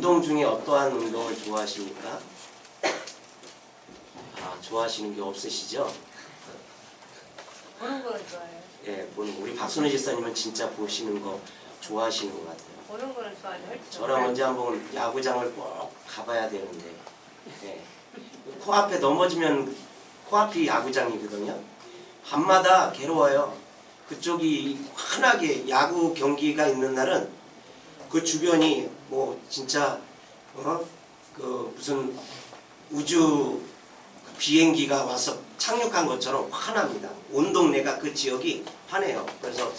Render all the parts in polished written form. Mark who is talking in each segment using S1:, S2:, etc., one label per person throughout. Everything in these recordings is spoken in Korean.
S1: 운동 중에 어떠한 운동을 좋아하십니까? 좋아하시는 게 없으시죠?
S2: 보는 걸 좋아해요.
S1: 예, 우리 박순혜 집사님은 진짜 보시는 거 좋아하시는 것 같아요.
S2: 보는 걸 좋아해요.
S1: 저랑 언제 한번 야구장을 꼭 가봐야 되는데, 예. 코앞에 넘어지면 코앞이 야구장이거든요. 밤마다 괴로워요. 그쪽이 환하게 야구 경기가 있는 날은 그 주변이 뭐 진짜 그 무슨 우주 비행기가 와서 착륙한 것처럼 환합니다. 온 동네가 그 지역이 환해요. 그래서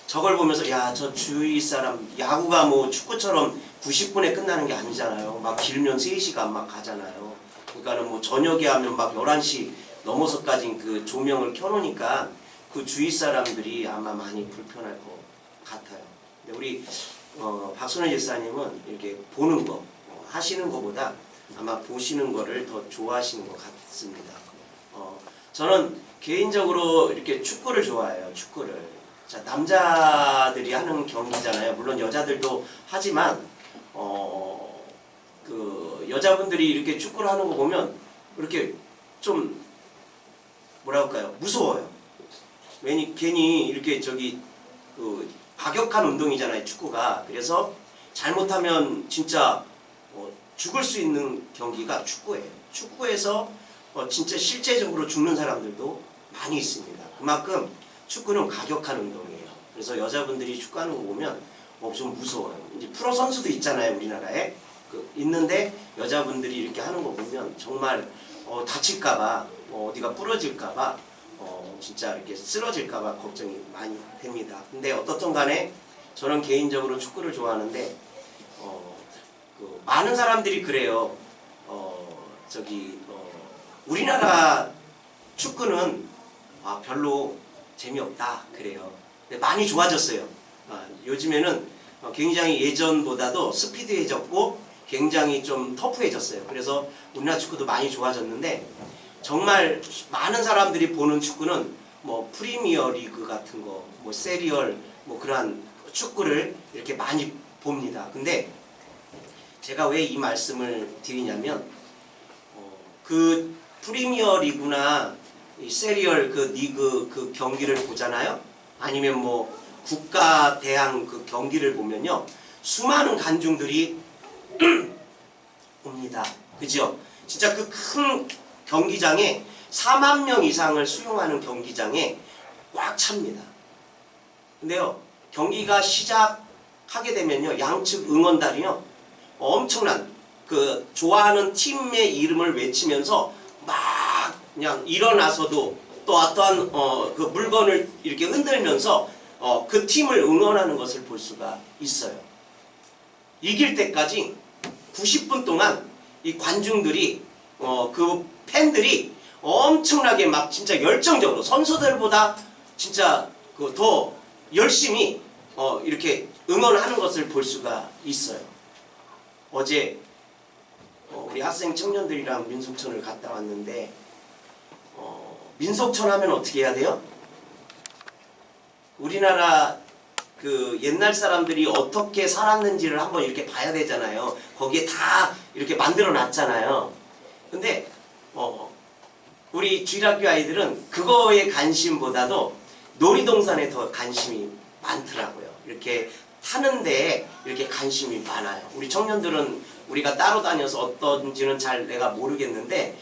S1: 저걸 보면서 야, 저 주위 사람 야구가 뭐 축구처럼 90분에 끝나는 게 아니잖아요. 막 길면 3시간 막 가잖아요. 그러니까는 뭐 저녁에 하면 막 11시 넘어서까지 그 조명을 켜놓으니까 그 주위 사람들이 아마 많이 불편할 것 같아요. 근데 우리 박순혜 집사님은 이렇게 보는 거 하시는 것보다 아마 보시는 거를 더 좋아하시는 것 같습니다. 저는 개인적으로 이렇게 축구를 좋아해요. 축구를. 자, 남자들이 하는 경기잖아요. 물론 여자들도 하지만 그 여자분들이 이렇게 축구를 하는 거 보면 이렇게 좀 뭐랄까요? 무서워요. 괜히 이렇게 그 과격한 운동이잖아요. 축구가. 그래서 잘못하면 진짜 죽을 수 있는 경기가 축구예요. 축구에서 진짜 실제적으로 죽는 사람들도 많이 있습니다. 그만큼 축구는 과격한 운동이에요. 그래서 여자분들이 축구하는 거 보면 좀 무서워요. 이제 프로 선수도 있잖아요, 우리나라에. 있는데 여자분들이 이렇게 하는 거 보면 정말 다칠까봐, 어디가 부러질까봐, 진짜 이렇게 쓰러질까봐 걱정이 많이 됩니다. 근데 어떻든 간에 저는 개인적으로 축구를 좋아하는데, 많은 사람들이 그래요. 우리나라 축구는 별로 재미없다 그래요. 근데 많이 좋아졌어요. 요즘에는 굉장히 예전보다도 스피드해졌고 굉장히 좀 터프해졌어요. 그래서 우리나라 축구도 많이 좋아졌는데 정말 많은 사람들이 보는 축구는 뭐 프리미어 리그 같은 거, 뭐 세리얼, 뭐 그러한 축구를 이렇게 많이 봅니다. 근데 제가 왜 이 말씀을 드리냐면 그 프리미어 리그나 이 세리얼 그 리그 그 경기를 보잖아요. 아니면 뭐 국가 대항 그 경기를 보면요. 수많은 관중들이 옵니다. 그죠? 진짜 그 큰 경기장에 4만 명 이상을 수용하는 경기장에 꽉 찹니다. 근데요. 경기가 시작하게 되면요. 양측 응원단이요. 엄청난 그 좋아하는 팀의 이름을 외치면서 막 그냥 일어나서도 또 어떠한 그 물건을 이렇게 흔들면서 그 팀을 응원하는 것을 볼 수가 있어요. 이길 때까지 90분 동안 이 관중들이 그 팬들이 엄청나게 막 진짜 열정적으로 선수들보다 진짜 그 더 열심히 이렇게 응원하는 것을 볼 수가 있어요. 어제 우리 학생 청년들이랑 민속촌을 갔다 왔는데 민속촌 하면 어떻게 해야 돼요? 우리나라 그 옛날 사람들이 어떻게 살았는지를 한번 이렇게 봐야 되잖아요. 거기에 다 이렇게 만들어 놨잖아요. 근데 우리 주일학교 아이들은 그거에 관심보다도 놀이동산에 더 관심이 많더라고요. 이렇게 타는데 이렇게 관심이 많아요. 우리 청년들은 우리가 따로 다녀서 어떤지는 잘 내가 모르겠는데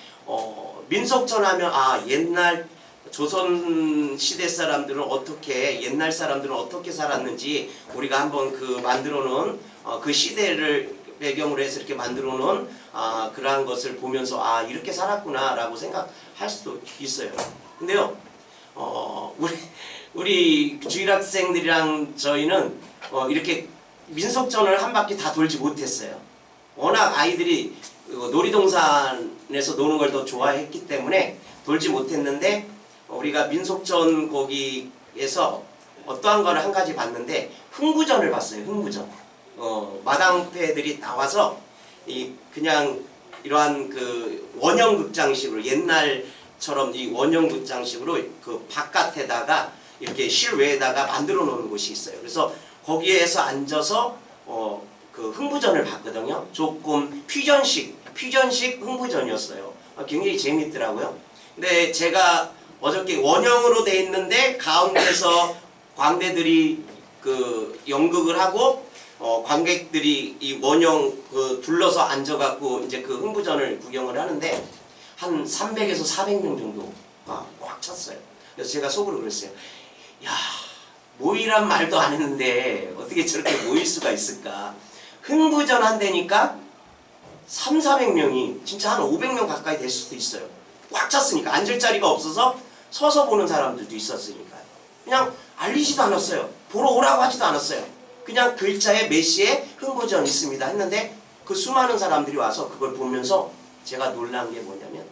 S1: 민속촌 하면 옛날 조선 시대 사람들은 어떻게 옛날 사람들은 어떻게 살았는지 우리가 한번 그 만들어 놓은 그 시대를 배경으로 해서 이렇게 만들어 놓은 그러한 것을 보면서 이렇게 살았구나라고 생각할 수도 있어요. 근데요. 우리 주일학생들이랑 저희는 이렇게 민속촌을 한 바퀴 다 돌지 못했어요. 워낙 아이들이 놀이동산에서 노는 걸 더 좋아했기 때문에 돌지 못했는데 우리가 민속촌 거기에서 어떠한 거를 한 가지 봤는데 흥부전을 봤어요. 흥부전. 마당패들이 나와서 그냥 이러한 그 원형극장식으로 옛날처럼 이 원형극장식으로 그 바깥에다가 이렇게 실외에다가 만들어 놓은 곳이 있어요. 그래서 거기에서 앉아서 그 흥부전을 봤거든요. 조금 퓨전식 흥부전이었어요. 굉장히 재밌더라고요. 근데 제가 어저께 원형으로 돼 있는데 가운데서 관객들이 그 연극을 하고 관객들이 이 원형 그 둘러서 앉아갖고 이제 그 흥부전을 구경을 하는데 한 300에서 400명 정도가 꽉 찼어요. 그래서 제가 속으로 그랬어요. 야, 모이란 말도 안 했는데 어떻게 저렇게 모일 수가 있을까? 흥부전 한다니까 400명이 진짜 한 500명 가까이 될 수도 있어요. 꽉 찼으니까 앉을 자리가 없어서 서서 보는 사람들도 있었으니까요. 그냥 알리지도 않았어요. 보러 오라고 하지도 않았어요. 그냥 글자에 메시에 흥부전 있습니다 했는데 그 수많은 사람들이 와서 그걸 보면서 제가 놀란 게 뭐냐면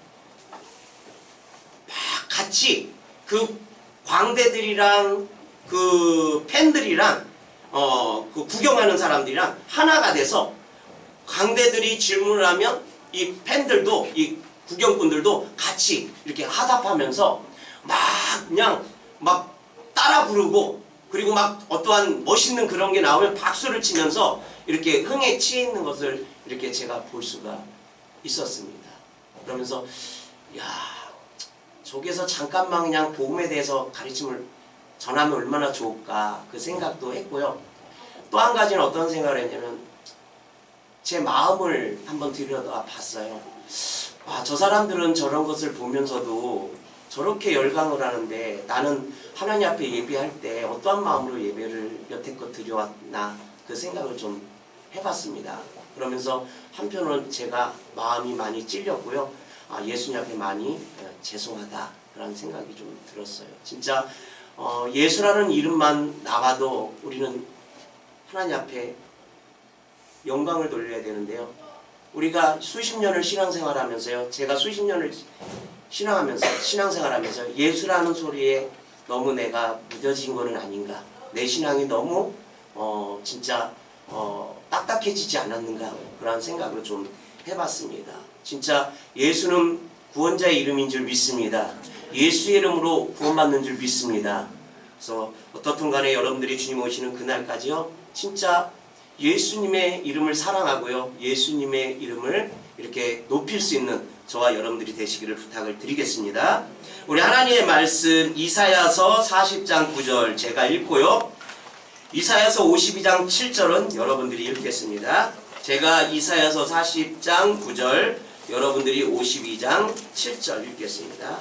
S1: 막 같이 그 광대들이랑 그 팬들이랑 그 구경하는 사람들이랑 하나가 돼서 광대들이 질문을 하면 이 팬들도 이 구경꾼들도 같이 이렇게 화답하면서 막 그냥 막 따라 부르고 그리고 막 어떠한 멋있는 그런 게 나오면 박수를 치면서 이렇게 흥에 취해 있는 것을 이렇게 제가 볼 수가 있었습니다. 그러면서 야, 저기에서 잠깐만 그냥 복음에 대해서 가르침을 전하면 얼마나 좋을까 그 생각도 했고요. 또 한 가지는 어떤 생각을 했냐면 제 마음을 한번 들여다 봤어요. 아, 저 사람들은 저런 것을 보면서도 저렇게 열광을 하는데 나는 하나님 앞에 예배할 때 어떠한 마음으로 예배를 여태껏 드려왔나 그 생각을 좀 해봤습니다. 그러면서 한편으로는 제가 마음이 많이 찔렸고요. 아, 예수님 앞에 많이 죄송하다 그런 생각이 좀 들었어요. 진짜 예수라는 이름만 나와도 우리는 하나님 앞에 영광을 돌려야 되는데요. 우리가 수십 년을 신앙생활하면서요. 제가 수십 년을 신앙생활하면서 예수라는 소리에 너무 내가 무뎌진 거는 아닌가. 내 신앙이 너무 진짜 딱딱해지지 않았는가 그런 생각을 좀 해봤습니다. 진짜 예수는 구원자의 이름인 줄 믿습니다. 예수의 이름으로 구원받는 줄 믿습니다. 그래서 어떻든 간에 여러분들이 주님 오시는 그날까지요. 진짜 예수님의 이름을 사랑하고요. 예수님의 이름을 이렇게 높일 수 있는 저와 여러분들이 되시기를 부탁을 드리겠습니다. 우리 하나님의 말씀 이사야서 40장 9절 제가 읽고요. 이사야서 52장 7절은 여러분들이 읽겠습니다. 제가 이사야서 40장 9절 여러분들이 52장 7절 읽겠습니다.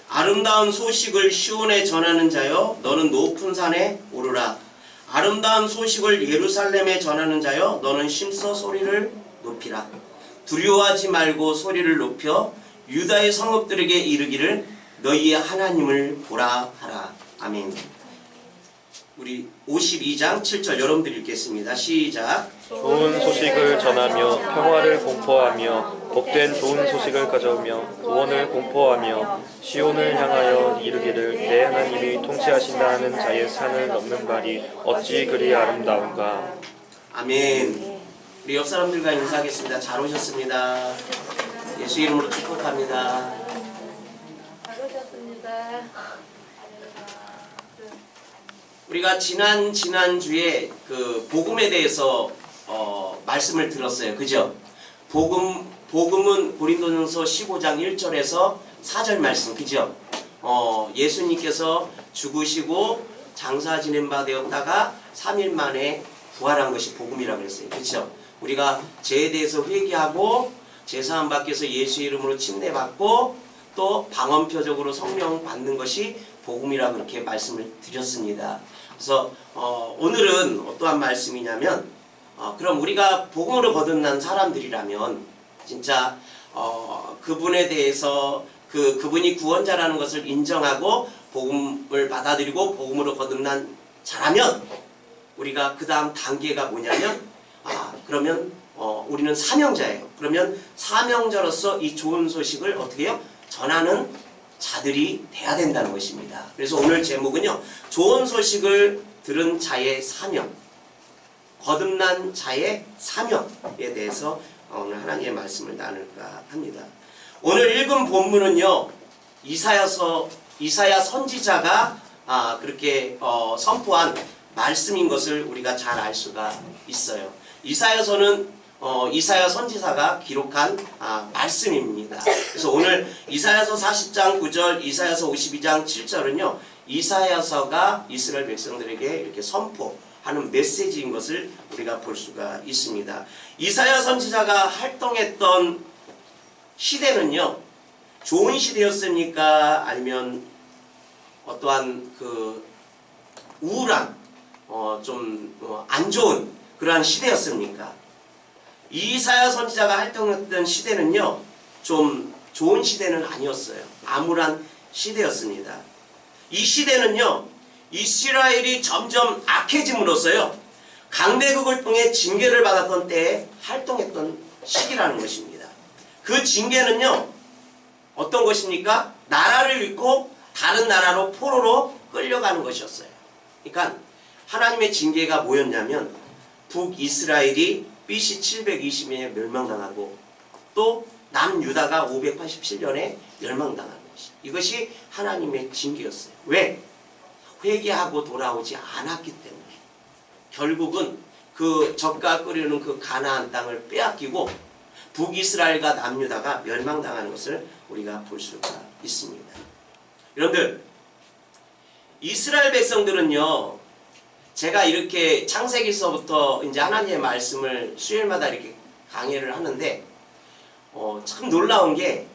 S1: 아름다운 소식을 시온에 전하는 자여 너는 높은 산에 오르라. 아름다운 소식을 예루살렘에 전하는 자여 너는 힘써 소리를 높이라. 두려워하지 말고 소리를 높여 유다의 성읍들에게 이르기를 너희의 하나님을 보라 하라. 아멘. 우리 52장 7절 여러분들 읽겠습니다. 시작.
S2: 좋은 소식을 전하며 평화를 공포하며 복된 좋은 소식을 가져오며 구원을 공포하며 시온을 향하여 이르기를 내 하나님이 통치하신다 하는 자의 산을 넘는 발이 어찌 그리 아름다운가.
S1: 아멘. 우리 옆 사람들과 인사하겠습니다. 잘 오셨습니다. 예수 이름으로 축복합니다.
S3: 잘 오셨습니다.
S1: 우리가 지난주에 그 복음에 대해서 말씀을 들었어요. 그죠? 복음은 고린도전서 15장 1절에서 4절 말씀. 그죠? 예수님께서 죽으시고 장사 지낸 바 되었다가 3일 만에 부활한 것이 복음이라고 그랬어요. 그렇죠? 우리가 죄에 대해서 회개하고 제사함 받기 위해서 예수 이름으로 침례받고 또 방언표적으로 성령 받는 것이 복음이라고 그렇게 말씀을 드렸습니다. 그래서 오늘은 어떠한 말씀이냐면 그럼 우리가 복음으로 거듭난 사람들이라면 진짜 그분에 대해서 그분이 구원자라는 것을 인정하고 복음을 받아들이고 복음으로 거듭난 자라면 우리가 그 다음 단계가 뭐냐면 그러면 우리는 사명자예요. 그러면 사명자로서 이 좋은 소식을 어떻게 해요? 전하는 자들이 돼야 된다는 것입니다. 그래서 오늘 제목은요. 좋은 소식을 들은 자의 사명, 거듭난 자의 사명에 대해서 오늘 하나님의 말씀을 나눌까 합니다. 오늘 읽은 본문은요. 이사야 선지자가 그렇게 선포한 말씀인 것을 우리가 잘 알 수가 있어요. 이사야서는 이사야 선지자가 기록한 말씀입니다. 그래서 오늘 이사야서 40장 9절, 이사야서 52장 7절은요. 이사야서가 이스라엘 백성들에게 이렇게 선포하는 메시지인 것을 우리가 볼 수가 있습니다. 이사야 선지자가 활동했던 시대는요. 좋은 시대였습니까? 아니면 어떠한 그 우울한 좀 안 좋은 그러한 시대였습니까? 이사야 선지자가 활동했던 시대는요. 좀 좋은 시대는 아니었어요. 암울한 시대였습니다. 이 시대는요. 이스라엘이 점점 악해짐으로써요. 강대국을 통해 징계를 받았던 때에 활동했던 시기라는 것입니다. 그 징계는요. 어떤 것입니까? 나라를 잃고 다른 나라로 포로로 끌려가는 것이었어요. 그러니까 하나님의 징계가 뭐였냐면 북이스라엘이 BC 720년에 멸망당하고 또 남유다가 587년에 멸망당하는 것이, 이것이 하나님의 징계였어요. 왜? 회개하고 돌아오지 않았기 때문에. 결국은 그 젖과 끓이는 그 가나안 땅을 빼앗기고 북이스라엘과 남유다가 멸망당하는 것을 우리가 볼 수가 있습니다. 여러분들, 이스라엘 백성들은요, 제가 이렇게 창세기서부터 이제 하나님의 말씀을 수요일마다 이렇게 강의를 하는데, 참 놀라운 게,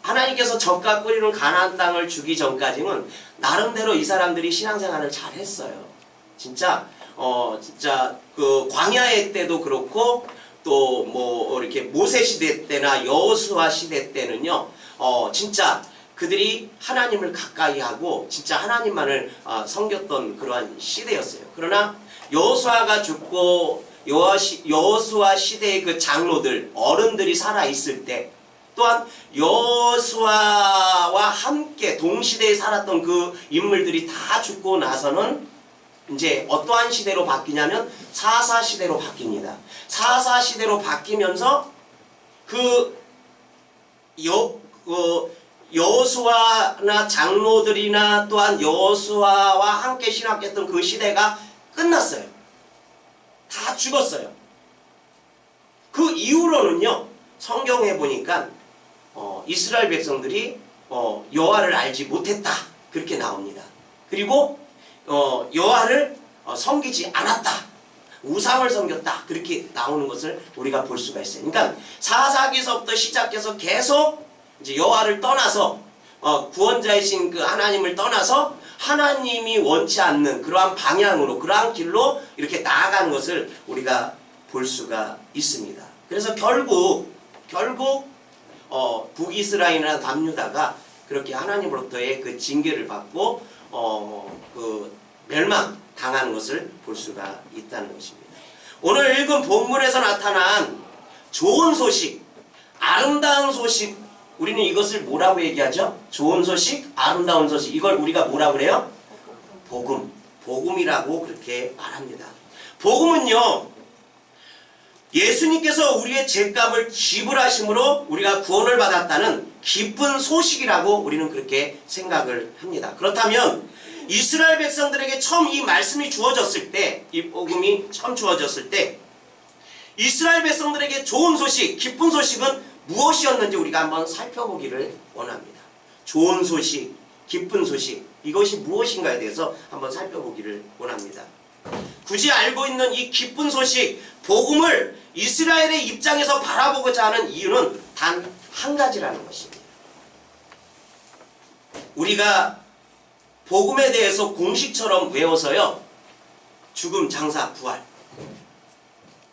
S1: 하나님께서 젖과 끓이는 가나안 땅을 주기 전까지는 나름대로 이 사람들이 신앙생활을 잘 했어요. 진짜 그 광야의 때도 그렇고, 또 뭐 이렇게 모세 시대 때나 여호수아 시대 때는요, 진짜 그들이 하나님을 가까이 하고 진짜 하나님만을 섬겼던 그러한 시대였어요. 그러나 여호수아가 죽고 여호수아 시대의 그 장로들, 어른들이 살아 있을 때, 또한 여호수아와 함께 동시대에 살았던 그 인물들이 다 죽고 나서는 이제 어떠한 시대로 바뀌냐면 사사 시대로 바뀝니다. 사사 시대로 바뀌면서 여호수아나 장로들이나 또한 여호수아와 함께 신학했던 그 시대가 끝났어요. 다 죽었어요. 그 이후로는요, 성경에 보니까 이스라엘 백성들이 여호와를 알지 못했다, 그렇게 나옵니다. 그리고 여호와를 섬기지 않았다, 우상을 섬겼다, 그렇게 나오는 것을 우리가 볼 수가 있어요. 그러니까 사사기서부터 시작해서 계속 이제 여호와를 떠나서 구원자이신 그 하나님을 떠나서 하나님이 원치 않는 그러한 방향으로, 그러한 길로 이렇게 나아가는 것을 우리가 볼 수가 있습니다. 그래서 결국 북이스라엘이나 남유다가 그렇게 하나님으로부터의 그 징계를 받고 그 멸망 당하는 것을 볼 수가 있다는 것입니다. 오늘 읽은 본문에서 나타난 좋은 소식, 아름다운 소식, 우리는 이것을 뭐라고 얘기하죠? 좋은 소식, 아름다운 소식, 이걸 우리가 뭐라고 그래요? 복음, 복음이라고 그렇게 말합니다. 복음은요, 예수님께서 우리의 죄값을 지불하심으로 우리가 구원을 받았다는 기쁜 소식이라고 우리는 그렇게 생각을 합니다. 그렇다면 이스라엘 백성들에게 처음 이 말씀이 주어졌을 때, 이 복음이 처음 주어졌을 때 이스라엘 백성들에게 좋은 소식, 기쁜 소식은 무엇이었는지 우리가 한번 살펴보기를 원합니다. 좋은 소식, 기쁜 소식, 이것이 무엇인가에 대해서 한번 살펴보기를 원합니다. 굳이 알고 있는 이 기쁜 소식, 복음을 이스라엘의 입장에서 바라보고자 하는 이유는 단 한 가지라는 것입니다. 우리가 복음에 대해서 공식처럼 외워서요, 죽음, 장사, 부활,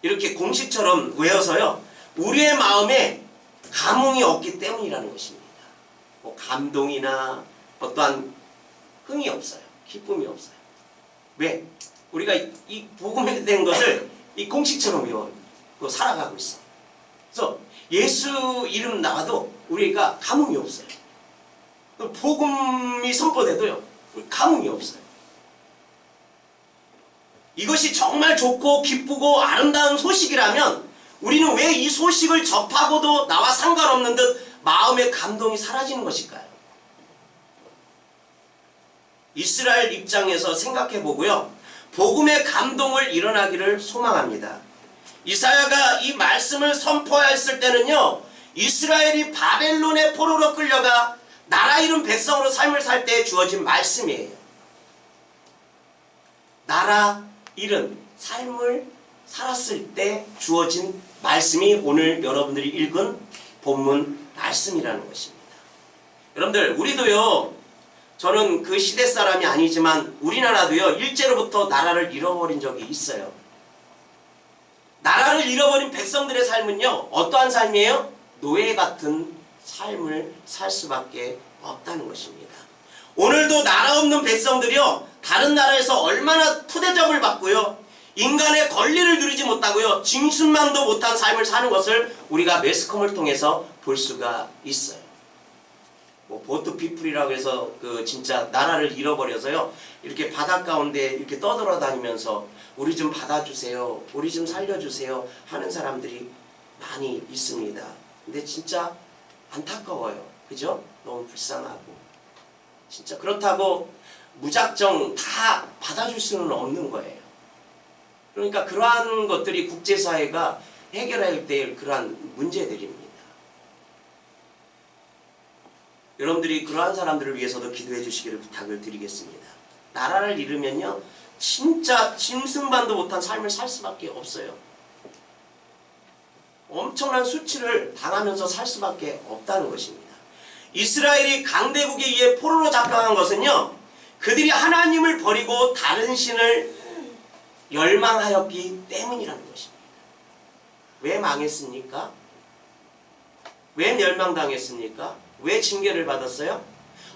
S1: 이렇게 공식처럼 외워서요, 우리의 마음에 감흥이 없기 때문이라는 것입니다. 뭐 감동이나 어떠한 흥이 없어요. 기쁨이 없어요. 왜? 우리가 이 복음에 대한 것을 이 공식처럼 외우고 살아가고 있어. 그래서 예수 이름 나와도 우리가 감흥이 없어요. 복음이 선포돼도요, 감흥이 없어요. 이것이 정말 좋고 기쁘고 아름다운 소식이라면 우리는 왜 이 소식을 접하고도 나와 상관없는 듯 마음의 감동이 사라지는 것일까요? 이스라엘 입장에서 생각해 보고요. 복음의 감동을 일어나기를 소망합니다. 이사야가 이 말씀을 선포했을 때는요. 이스라엘이 바벨론의 포로로 끌려가 나라 잃은 백성으로 삶을 살 때 주어진 말씀이에요. 나라 잃은 삶을 살았을 때 주어진 말씀이 오늘 여러분들이 읽은 본문 말씀이라는 것입니다. 여러분들 우리도요. 저는 그 시대 사람이 아니지만 우리나라도요. 일제로부터 나라를 잃어버린 적이 있어요. 나라를 잃어버린 백성들의 삶은요. 어떠한 삶이에요? 노예 같은 삶을 살 수밖에 없다는 것입니다. 오늘도 나라 없는 백성들이요. 다른 나라에서 얼마나 토대접을 받고요. 인간의 권리를 누리지 못하고요. 징순만도 못한 삶을 사는 것을 우리가 매스컴을 통해서 볼 수가 있어요. 뭐 보트 피플이라고 해서 그 진짜 나라를 잃어버려서요. 이렇게 바닷 가운데 이렇게 떠돌아다니면서 우리 좀 받아주세요. 우리 좀 살려주세요. 하는 사람들이 많이 있습니다. 근데 진짜 안타까워요. 그죠? 너무 불쌍하고. 진짜 그렇다고 무작정 다 받아줄 수는 없는 거예요. 그러니까 그러한 것들이 국제사회가 해결해야 될 그러한 문제들입니다. 여러분들이 그러한 사람들을 위해서도 기도해 주시기를 부탁을 드리겠습니다. 나라를 잃으면요. 진짜 짐승반도 못한 삶을 살 수밖에 없어요. 엄청난 수치를 당하면서 살 수밖에 없다는 것입니다. 이스라엘이 강대국에 의해 포로로 잡혀간 것은요. 그들이 하나님을 버리고 다른 신을 열망하였기 때문이라는 것입니다. 왜 망했습니까? 왜 멸망당했습니까? 왜 징계를 받았어요?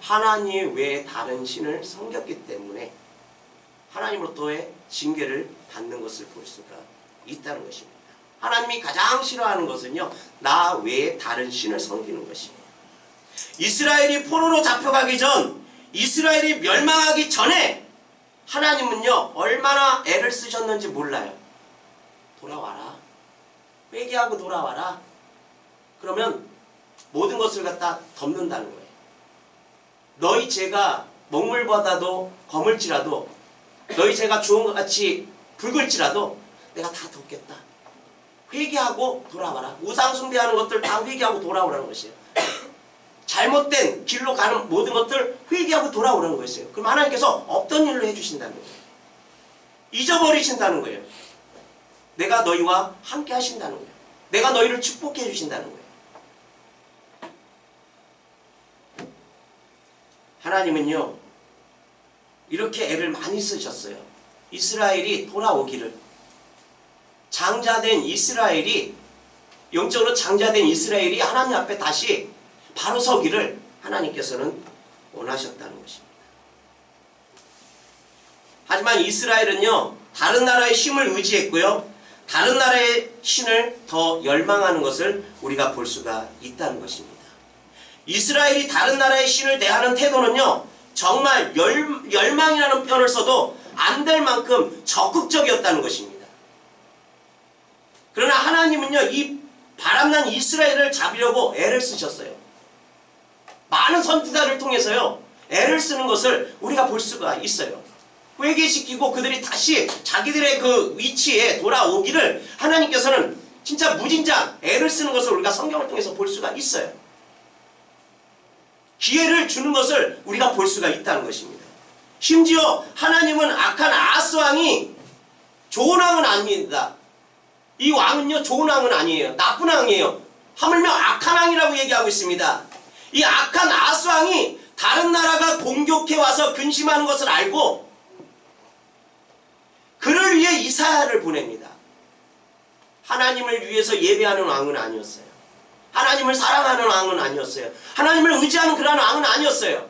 S1: 하나님 외에 다른 신을 섬겼기 때문에 하나님으로부터의 징계를 받는 것을 볼 수가 있다는 것입니다. 하나님이 가장 싫어하는 것은요. 나 외에 다른 신을 섬기는 것입니다. 이스라엘이 포로로 잡혀가기 전, 이스라엘이 멸망하기 전에 하나님은요. 얼마나 애를 쓰셨는지 몰라요. 돌아와라. 회개하고 돌아와라. 그러면 모든 것을 갖다 덮는다는 거예요. 너희 죄가 먹물보다도 거물지라도 너희 죄가 좋은 것 같이 붉을지라도 내가 다 덮겠다. 회개하고 돌아와라. 우상 숭배하는 것들 다 회개하고 돌아오라는 것이에요. 잘못된 길로 가는 모든 것들 회개하고 돌아오라는 것이에요. 그럼 하나님께서 없던 일로 해주신다는 거예요. 잊어버리신다는 거예요. 내가 너희와 함께 하신다는 거예요. 내가 너희를 축복해 주신다는 거예요. 하나님은요. 이렇게 애를 많이 쓰셨어요. 이스라엘이 돌아오기를. 장자된 이스라엘이 영적으로 장자된 이스라엘이 하나님 앞에 다시 바로 서기를 하나님께서는 원하셨다는 것입니다. 하지만 이스라엘은요. 다른 나라의 힘을 의지했고요. 다른 나라의 신을 더 열망하는 것을 우리가 볼 수가 있다는 것입니다. 이스라엘이 다른 나라의 신을 대하는 태도는요. 정말 열망이라는 표현을 써도 안 될 만큼 적극적이었다는 것입니다. 그러나 하나님은요. 이 바람난 이스라엘을 잡으려고 애를 쓰셨어요. 많은 선지자를 통해서요. 애를 쓰는 것을 우리가 볼 수가 있어요. 회개시키고 그들이 다시 자기들의 그 위치에 돌아오기를 하나님께서는 진짜 무진장 애를 쓰는 것을 우리가 성경을 통해서 볼 수가 있어요. 기회를 주는 것을 우리가 볼 수가 있다는 것입니다. 심지어 하나님은 악한 아하스 왕이 좋은 왕은 아닙니다. 이 왕은요 좋은 왕은 아니에요. 나쁜 왕이에요. 하물며 악한 왕이라고 얘기하고 있습니다. 이 악한 아하스 왕이 다른 나라가 공격해 와서 근심하는 것을 알고 그를 위해 이사야를 보냅니다. 하나님을 위해서 예배하는 왕은 아니었어요. 하나님을 사랑하는 왕은 아니었어요. 하나님을 의지하는 그런 왕은 아니었어요.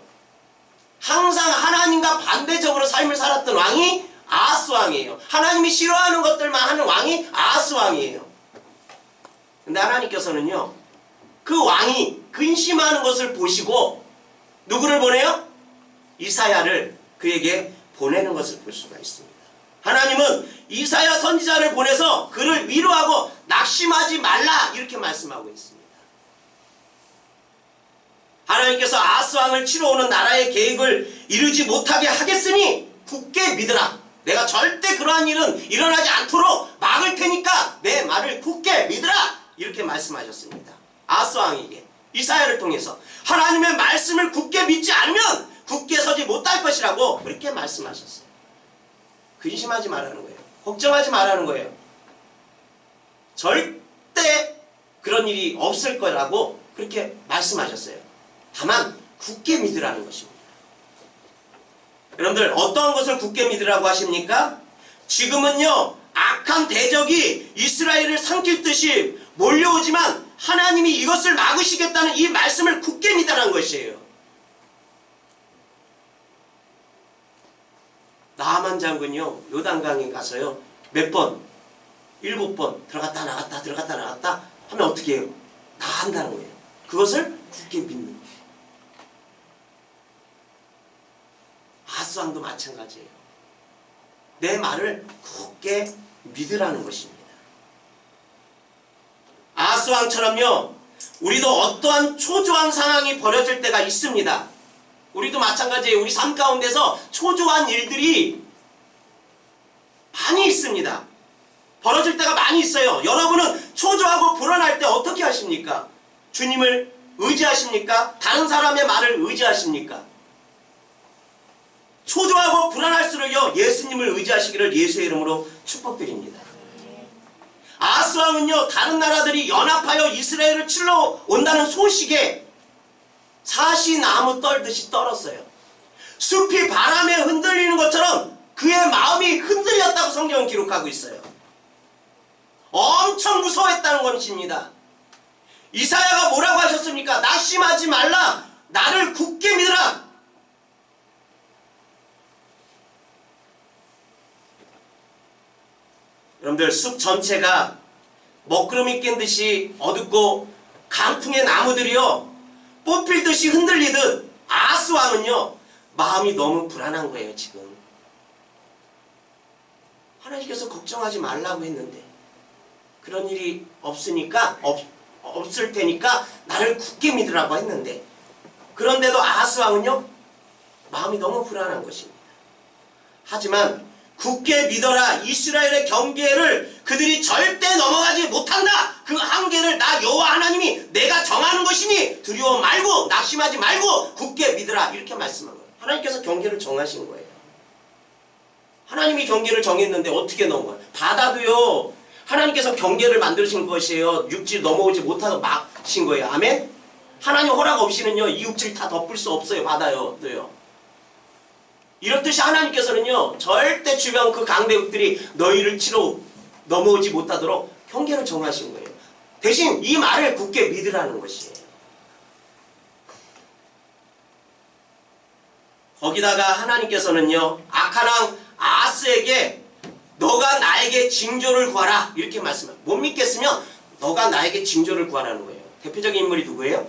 S1: 항상 하나님과 반대적으로 삶을 살았던 왕이 아하스 왕이에요. 하나님이 싫어하는 것들만 하는 왕이 아하스 왕이에요. 근데 하나님께서는요. 그 왕이 근심하는 것을 보시고 누구를 보내요? 이사야를 그에게 보내는 것을 볼 수가 있습니다. 하나님은 이사야 선지자를 보내서 그를 위로하고 낙심하지 말라 이렇게 말씀하고 있습니다. 하나님께서 아하스 왕을 치러 오는 나라의 계획을 이루지 못하게 하겠으니 굳게 믿으라. 내가 절대 그러한 일은 일어나지 않도록 막을 테니까 내 말을 굳게 믿으라. 이렇게 말씀하셨습니다. 아하스 왕에게 이사야를 통해서 하나님의 말씀을 굳게 믿지 않으면 굳게 서지 못할 것이라고 그렇게 말씀하셨어요. 근심하지 말라는 거예요. 걱정하지 말라는 거예요. 절대 그런 일이 없을 거라고 그렇게 말씀하셨어요. 다만 굳게 믿으라는 것입니다. 여러분들 어떠한 것을 굳게 믿으라고 하십니까? 지금은요 악한 대적이 이스라엘을 삼킬 듯이 몰려오지만 하나님이 이것을 막으시겠다는 이 말씀을 굳게 믿으라는 것이에요. 나하만 장군요 요단강에 가서요 몇 번 7번 들어갔다 나갔다 들어갔다 나갔다 하면 어떻게 해요? 나간다는 거예요. 그것을 굳게 믿는 거예요. 아하스 왕도 마찬가지예요. 내 말을 굳게 믿으라는 것입니다. 아하스 왕처럼요 우리도 어떠한 초조한 상황이 벌어질 때가 있습니다. 우리도 마찬가지예요. 우리 삶 가운데서 초조한 일들이 많이 있습니다. 벌어질 때가 많이 있어요. 여러분은 초조하고 불안할 때 어떻게 하십니까? 주님을 의지하십니까? 다른 사람의 말을 의지하십니까? 초조하고 불안할수록요 예수님을 의지하시기를 예수의 이름으로 축복드립니다. 아하스 왕은요 다른 나라들이 연합하여 이스라엘을 치러 온다는 소식에 사시 나무 떨듯이 떨었어요. 숲이 바람에 흔들리는 것처럼 그의 마음이 흔들렸다고 성경은 기록하고 있어요. 엄청 무서워했다는 것입니다. 이사야가 뭐라고 하셨습니까? 낙심하지 말라. 나를 굳게 믿으라. 여러분들 숲 전체가 먹구름이 낀 듯이 어둡고 강풍의 나무들이요 뽑힐듯이 흔들리듯 아하스 왕은요 마음이 너무 불안한 거예요. 지금 하나님께서 걱정하지 말라고 했는데 그런 일이 없으니까 없을 테니까 나를 굳게 믿으라고 했는데 그런데도 아하스 왕은요 마음이 너무 불안한 것입니다. 하지만 굳게 믿어라. 이스라엘의 경계를 그들이 절대 넘어가지 못한다. 그 한계를 나 여호와 하나님이 내가 정하는 것이니 두려워 말고 낙심하지 말고 굳게 믿으라. 이렇게 말씀한 거예요. 하나님께서 경계를 정하신 거예요. 하나님이 경계를 정했는데 어떻게 넘어가요? 바다도요 하나님께서 경계를 만드신 것이에요. 육지 넘어오지 못하도록 막신 거예요. 아멘? 하나님 허락 없이는요 이 육지를 다 덮을 수 없어요. 바다요도요. 이렇듯이 하나님께서는요 절대 주변 그 강대국들이 너희를 치러 넘어오지 못하도록 경계를 정하신 거예요. 대신 이 말을 굳게 믿으라는 것이에요. 거기다가 하나님께서는요 악한 왕 아하스에게 너가 나에게 징조를 구하라 이렇게 말씀해요. 못 믿겠으면 너가 나에게 징조를 구하라는 거예요. 대표적인 인물이 누구예요?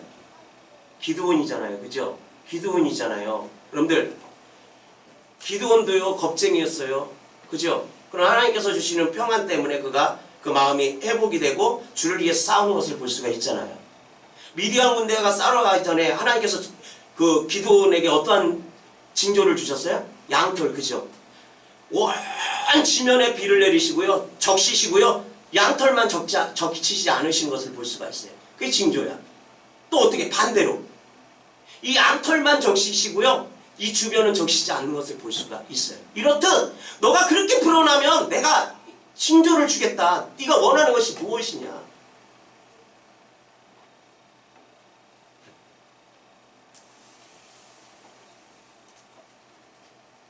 S1: 기드온이잖아요. 그죠? 기드온이잖아요. 여러분들 기드온도요 겁쟁이였어요. 그죠? 그러나 하나님께서 주시는 평안 때문에 그가 그 마음이 회복이 되고 주를 위해 싸우는 것을 볼 수가 있잖아요. 미디안 군대가 싸러 가기 전에 하나님께서 그 기드온에게 어떠한 징조를 주셨어요? 양털. 그죠? 온 지면에 비를 내리시고요 적시시고요 양털만 적시지 않으신 것을 볼 수가 있어요. 그게 징조야. 또 어떻게 반대로 이 양털만 적시시고요 이 주변은 적시지 않는 것을 볼 수가 있어요. 이렇듯 너가 그렇게 불어나면 내가 징조를 주겠다. 네가 원하는 것이 무엇이냐.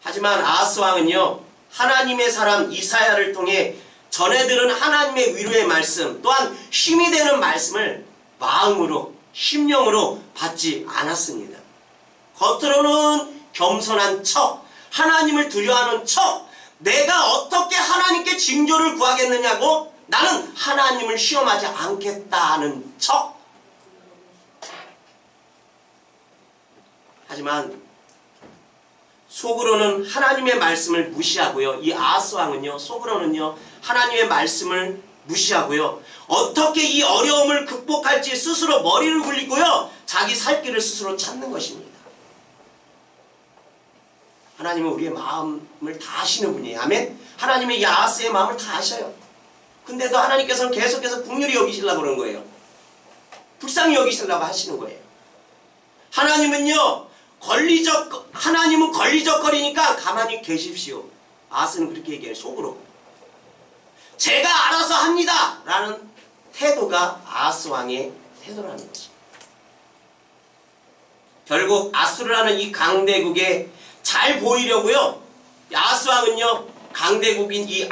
S1: 하지만 아하스 왕은요 하나님의 사람 이사야를 통해 전해 들은 하나님의 위로의 말씀 또한 힘이 되는 말씀을 마음으로 심령으로 받지 않았습니다. 겉으로는 겸손한 척 하나님을 두려워하는 척 내가 어떻게 하나님께 징조를 구하겠느냐고 나는 하나님을 시험하지 않겠다는 척. 하지만 속으로는 하나님의 말씀을 무시하고요. 이 아하스 왕은요 속으로는요 하나님의 말씀을 무시하고요 어떻게 이 어려움을 극복할지 스스로 머리를 굴리고요 자기 살 길을 스스로 찾는 것입니다. 하나님은 우리의 마음을 다 아시는 분이에요. 아멘. 하나님의 이 아하스의 마음을 다 아셔요. 근데도 하나님께서는 계속해서 긍휼히 여기시려고 그러는 거예요. 불쌍히 여기시려고 하시는 거예요. 하나님은 걸리적거리니까 가만히 계십시오. 아하스는 그렇게 얘기해요. 속으로. 제가 알아서 합니다 라는 태도가 아하스 왕의 태도라는 것입니다. 결국 아수르라는 이 강대국에 잘 보이려고요, 아하스 왕은요 강대국인 이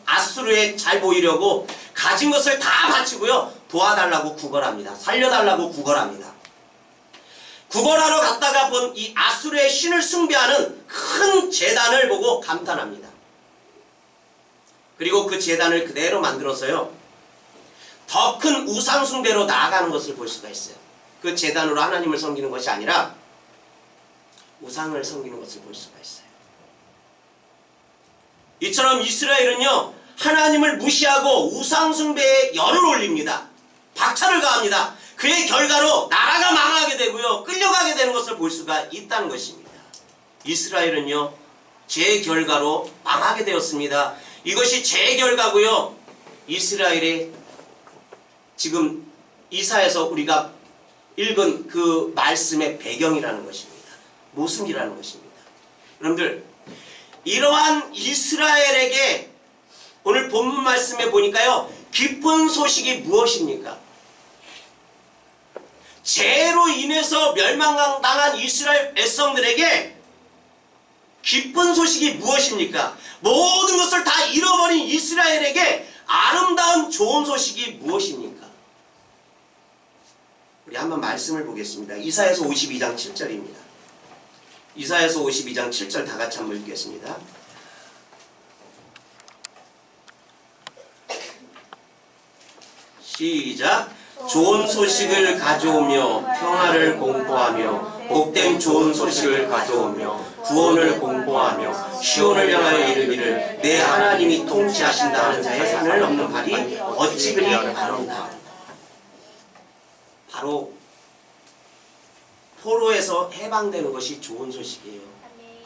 S1: 아수르에 잘 보이려고 가진 것을 다 바치고요 도와달라고 구걸합니다. 살려달라고 구걸합니다. 구걸하러 갔다가 본 이 아수르의 신을 숭배하는 큰 제단을 보고 감탄합니다. 그리고 그 제단을 그대로 만들어서요 더 큰 우상 숭배로 나아가는 것을 볼 수가 있어요. 그 제단으로 하나님을 섬기는 것이 아니라 우상을 섬기는 것을 볼 수가 있어요. 이처럼 이스라엘은요 하나님을 무시하고 우상 숭배에 열을 올립니다. 박차를 가합니다. 그의 결과로 나라가 망하게 되고요 끌려가게 되는 것을 볼 수가 있다는 것입니다. 이스라엘은요 죄의 결과로 망하게 되었습니다. 이것이 죄의 결과고요 이스라엘의 지금 이사에서 우리가 읽은 그 말씀의 배경이라는 것입니다. 모순이라는 것입니다. 여러분들, 이러한 이스라엘에게 오늘 본문 말씀에 보니까요 기쁜 소식이 무엇입니까? 죄로 인해서 멸망당한 이스라엘 백성들에게 기쁜 소식이 무엇입니까? 모든 것을 다 잃어버린 이스라엘에게 아름다운 좋은 소식이 무엇입니까? 우리 한번 말씀을 보겠습니다. 이사야서 52장 7절입니다. 이사야서 52장 7절 다 같이 한번 읽겠습니다. 시작. 좋은 소식을 가져오며 평화를 공포하며 복된 좋은 소식을 가져오며 구원을 공포하며 시온을 향하여 이르기를 내 하나님이 통치하신다는 자의 산을 넘는 발이 어찌 그리 아름다운가. 바로 포로에서 해방되는 것이 좋은 소식이에요.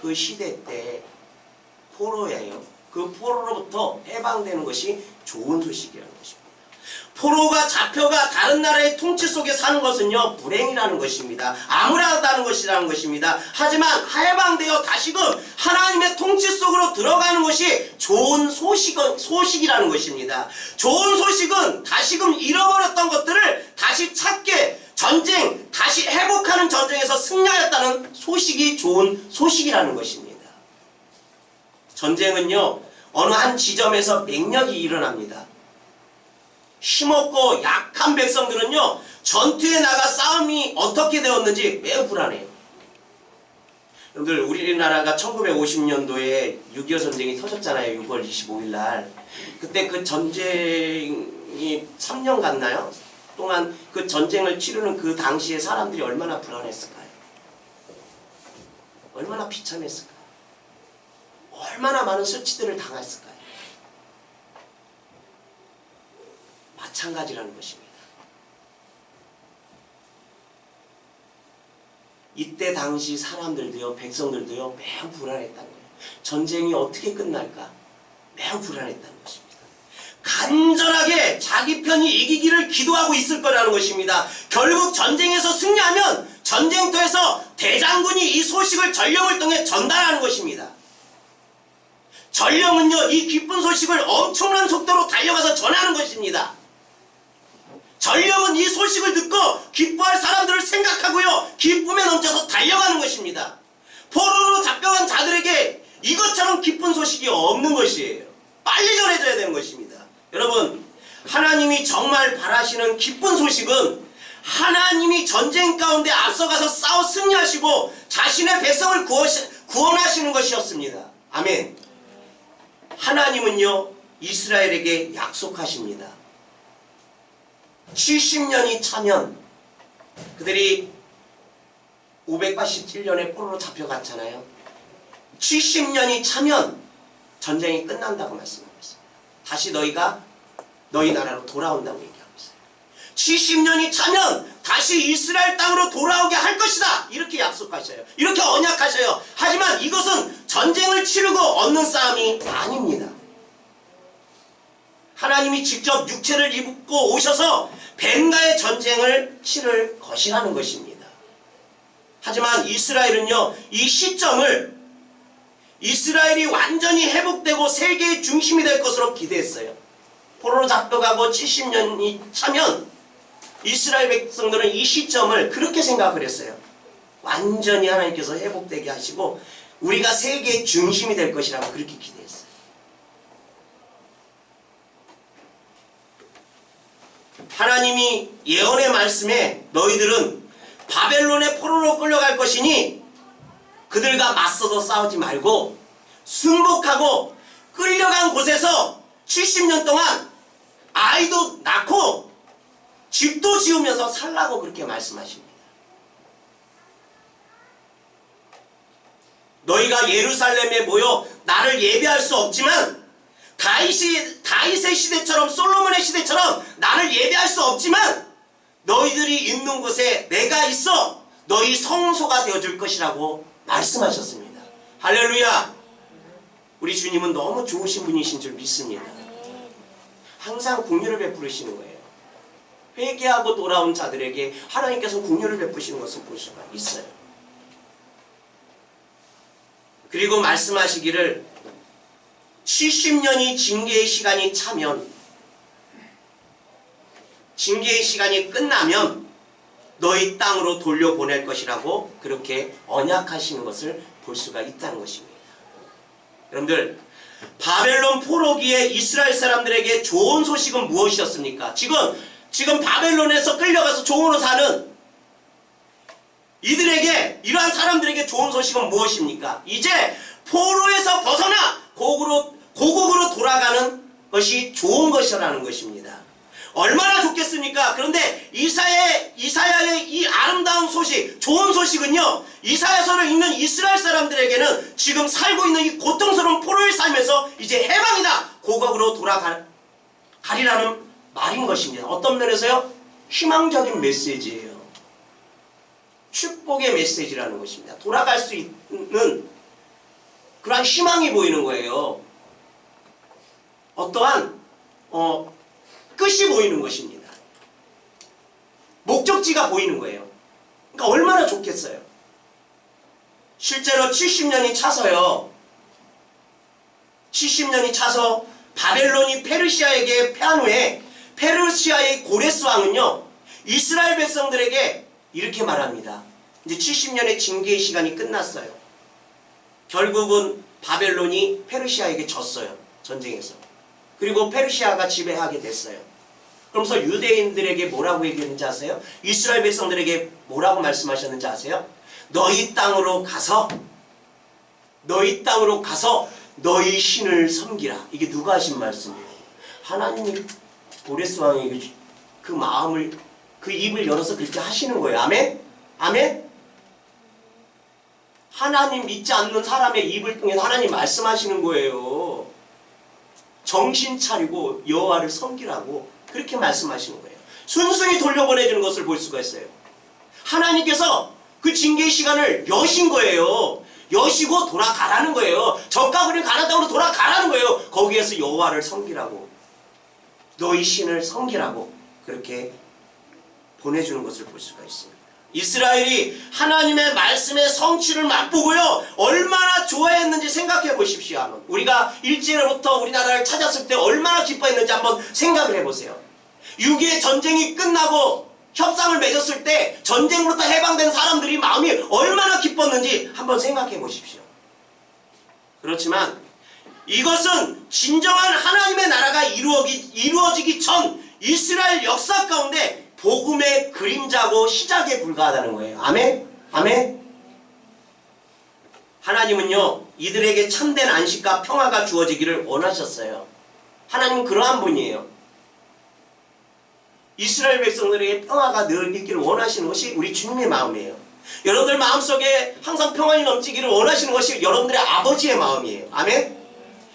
S1: 그 시대 때 포로예요. 그 포로로부터 해방되는 것이 좋은 소식이라는 것입니다. 포로가 잡혀가 다른 나라의 통치 속에 사는 것은요 불행이라는 것입니다. 암울하다는 것이라는 것입니다. 하지만 해방되어 다시금 하나님의 통치 속으로 들어가는 것이 좋은 소식이라는 것입니다. 좋은 소식은 다시금 잃어버렸던 것들을 다시 찾게, 전쟁, 다시 회복하는 전쟁에서 승리하였다는 소식이 좋은 소식이라는 것입니다. 전쟁은요 어느 한 지점에서 맹력이 일어납니다. 힘없고 약한 백성들은요 전투에 나가 싸움이 어떻게 되었는지 매우 불안해요. 여러분들, 우리나라가 1950년도에 6.25 전쟁이 터졌잖아요. 6월 25일 날. 그때 그 전쟁이 3년 갔나요? 동안 그 전쟁을 치르는 그 당시에 사람들이 얼마나 불안했을까요? 얼마나 비참했을까요? 얼마나 많은 수치들을 당했을까요? 마찬가지라는 것입니다. 이때 당시 사람들도요, 백성들도요, 매우 불안했다는 거예요. 전쟁이 어떻게 끝날까? 매우 불안했다는 것입니다. 간절하게 자기 편이 이기기를 기도하고 있을 거라는 것입니다. 결국 전쟁에서 승리하면 전쟁터에서 대장군이 이 소식을 전령을 통해 전달하는 것입니다. 전령은요, 이 기쁜 소식을 엄청난 속도로 달려가서 전하는 것입니다. 전령은 이 소식을 듣고 기뻐할 사람들을 생각하고요 기쁨에 넘쳐서 달려가는 것입니다. 포로로 잡혀간 자들에게 이것처럼 기쁜 소식이 없는 것이에요. 빨리 전해져야 되는 것입니다. 여러분, 하나님이 정말 바라시는 기쁜 소식은 하나님이 전쟁 가운데 앞서가서 싸워 승리하시고 자신의 백성을 구원하시는 것이었습니다. 아멘. 하나님은요 이스라엘에게 약속하십니다. 70년이 차면, 그들이 587년에 포로로 잡혀갔잖아요. 70년이 차면 전쟁이 끝난다고 말씀하고 있습니다. 다시 너희가 너희 나라로 돌아온다고 얘기하고 있어요. 70년이 차면 다시 이스라엘 땅으로 돌아오게 할 것이다. 이렇게 약속하셔요. 이렇게 언약하셔요. 하지만 이것은 전쟁을 치르고 얻는 싸움이 아닙니다. 하나님이 직접 육체를 입고 오셔서 뱀과의 전쟁을 치를 것이라는 것입니다. 하지만 이스라엘은요, 이 시점을 이스라엘이 완전히 회복되고 세계의 중심이 될 것으로 기대했어요. 포로로 잡혀가고 70년이 차면 이스라엘 백성들은 이 시점을 그렇게 생각을 했어요. 완전히 하나님께서 회복되게 하시고 우리가 세계의 중심이 될 것이라고 그렇게 기대했어요. 하나님이 예언의 말씀에 너희들은 바벨론의 포로로 끌려갈 것이니 그들과 맞서서 싸우지 말고 순복하고 끌려간 곳에서 70년 동안 아이도 낳고 집도 지으면서 살라고 그렇게 말씀하십니다. 너희가 예루살렘에 모여 나를 예배할 수 없지만 다윗의 시대처럼 솔로몬의 시대처럼 나를 예배할 수 없지만 너희들이 있는 곳에 내가 있어 너희 성소가 되어줄 것이라고 말씀하셨습니다. 할렐루야. 우리 주님은 너무 좋으신 분이신 줄 믿습니다. 항상 긍휼을 베푸시는 거예요. 회개하고 돌아온 자들에게 하나님께서 긍휼을 베푸시는 것을 볼 수가 있어요. 그리고 말씀하시기를 70년이 징계의 시간이 차면, 징계의 시간이 끝나면 너희 땅으로 돌려보낼 것이라고 그렇게 언약하시는 것을 볼 수가 있다는 것입니다. 여러분들, 바벨론 포로기에 이스라엘 사람들에게 좋은 소식은 무엇이었습니까? 지금 바벨론에서 끌려가서 종으로 사는 이들에게, 이러한 사람들에게 좋은 소식은 무엇입니까? 이제 포로에서 벗어나 고국으로 돌아가는 것이 좋은 것이라는 것입니다. 얼마나 좋겠습니까? 그런데 이사야의 이 아름다운 소식, 좋은 소식은요, 이사야서를 읽는 이스라엘 사람들에게는 지금 살고 있는 이 고통스러운 포로의 삶에서 이제 해방이다, 고국으로 돌아가리라는 말인 것입니다. 어떤 면에서요? 희망적인 메시지예요. 축복의 메시지라는 것입니다. 돌아갈 수 있는 그러한 희망이 보이는 거예요. 어떠한 끝이 보이는 것입니다. 목적지가 보이는 거예요. 그러니까 얼마나 좋겠어요. 실제로 70년이 차서요. 70년이 차서 바벨론이 페르시아에게 패한 후에 페르시아의 고레스 왕은요, 이스라엘 백성들에게 이렇게 말합니다. 이제 70년의 징계의 시간이 끝났어요. 결국은 바벨론이 페르시아에게 졌어요. 전쟁에서. 그리고 페르시아가 지배하게 됐어요. 그러면서 유대인들에게 뭐라고 얘기했는지 아세요? 이스라엘 백성들에게 뭐라고 말씀하셨는지 아세요? 너희 땅으로 가서 너희 신을 섬기라. 이게 누가 하신 말씀이에요? 하나님이 고레스 왕에게 그 마음을, 그 입을 열어서 그렇게 하시는 거예요. 아멘? 아멘? 하나님 믿지 않는 사람의 입을 통해서 하나님 말씀하시는 거예요. 정신 차리고 여호와를 섬기라고 그렇게 말씀하시는 거예요. 순순히 돌려보내주는 것을 볼 수가 있어요. 하나님께서 그 징계의 시간을 여신 거예요. 여시고 돌아가라는 거예요. 적과 그린 가나안 땅으로 돌아가라는 거예요. 거기에서 여호와를 섬기라고, 너희 신을 섬기라고 그렇게 보내주는 것을 볼 수가 있습니다. 이스라엘이 하나님의 말씀의 성취를 맛보고요, 얼마나 좋아했는지 생각해 보십시오. 우리가 일제로부터 우리나라를 찾았을 때 얼마나 기뻐했는지 한번 생각을 해보세요. 6.25 전쟁이 끝나고 협상을 맺었을 때 전쟁으로부터 해방된 사람들이 마음이 얼마나 기뻤는지 한번 생각해 보십시오. 그렇지만 이것은 진정한 하나님의 나라가 이루어지기 전 이스라엘 역사 가운데 복음의 그림자고 시작에 불과하다는 거예요. 아멘? 아멘? 하나님은요, 이들에게 참된 안식과 평화가 주어지기를 원하셨어요. 하나님은 그러한 분이에요. 이스라엘 백성들에게 평화가 늘 있기를 원하시는 것이 우리 주님의 마음이에요. 여러분들 마음속에 항상 평안이 넘치기를 원하시는 것이 여러분들의 아버지의 마음이에요. 아멘?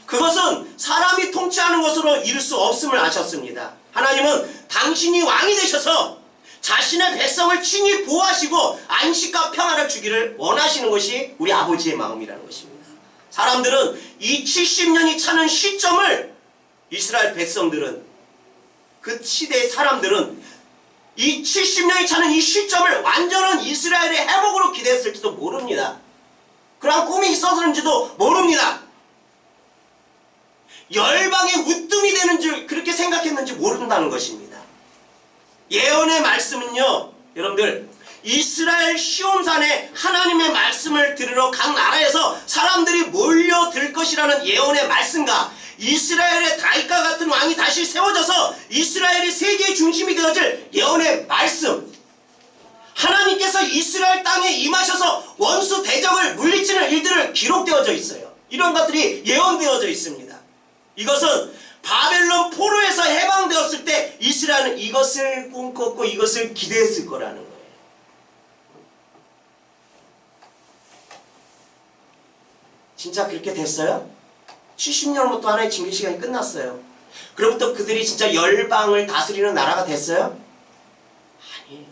S1: 그것은 사람이 통치하는 것으로 이룰 수 없음을 아셨습니다. 하나님은 당신이 왕이 되셔서 자신의 백성을 친히 보호하시고 안식과 평안을 주기를 원하시는 것이 우리 아버지의 마음이라는 것입니다. 사람들은 이 70년이 차는 시점을, 이스라엘 백성들은, 그 시대의 사람들은 이 70년이 차는 이 시점을 완전한 이스라엘의 회복으로 기대했을지도 모릅니다. 그러한 꿈이 있었는지도 모릅니다. 열방의 우뜸이 되는 줄 그렇게 생각했는지 모른다는 것입니다. 예언의 말씀은요, 여러분들, 이스라엘 시온산에 하나님의 말씀을 들으러 각 나라에서 사람들이 몰려들 것이라는 예언의 말씀과 이스라엘의 다윗과 같은 왕이 다시 세워져서 이스라엘이 세계의 중심이 되어질 예언의 말씀, 하나님께서 이스라엘 땅에 임하셔서 원수 대적을 물리치는 일들을 기록되어져 있어요. 이런 것들이 예언되어져 있습니다. 이것은 바벨론 포로에서 해방되었을 때 이스라엘은 이것을 꿈꿨고 이것을 기대했을 거라는 거예요. 진짜 그렇게 됐어요? 70년부터 하나의 징계 시간이 끝났어요. 그로부터 그들이 진짜 열방을 다스리는 나라가 됐어요? 아니에요.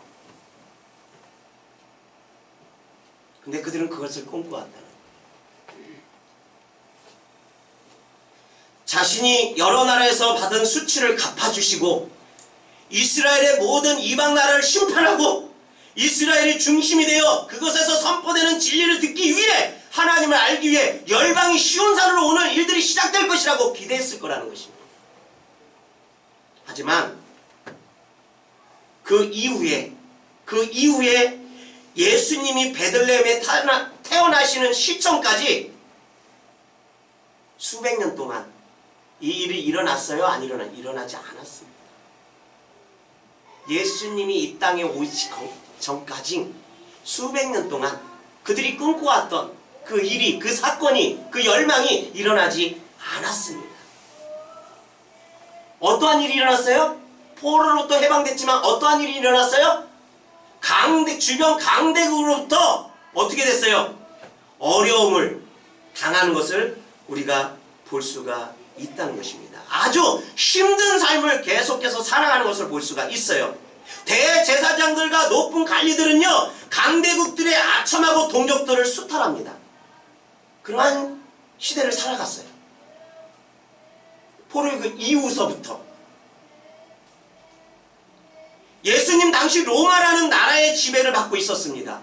S1: 근데 그들은 그것을 꿈꿔왔다는 거예요. 자신이 여러 나라에서 받은 수치를 갚아주시고 이스라엘의 모든 이방 나라를 심판하고 이스라엘이 중심이 되어 그것에서 선포되는 진리를 듣기 위해, 하나님을 알기 위해 열방이 시온산으로 오는 일들이 시작될 것이라고 기대했을 거라는 것입니다. 하지만 그 이후에 예수님이 베들레헴에 태어나시는 시점까지 수백 년 동안 이 일이 일어났어요? 안 일어나지 않았습니다. 예수님이 이 땅에 오시기 전까지 수백 년 동안 그들이 꿈꿔왔던 그 일이, 그 사건이, 그 열망이 일어나지 않았습니다. 어떠한 일이 일어났어요? 포로로부터 해방됐지만 어떠한 일이 일어났어요? 주변 강대국으로부터 어떻게 됐어요? 어려움을 당하는 것을 우리가 볼 수가 있다는 것입니다. 아주 힘든 삶을 계속해서 살아가는 것을 볼 수가 있어요. 대제사장들과 높은 관리들은요, 강대국들의 아첨하고 동족들을 수탈합니다. 그러한 시대를 살아갔어요. 포로의 그 이후서부터. 예수님 당시 로마라는 나라의 지배를 받고 있었습니다.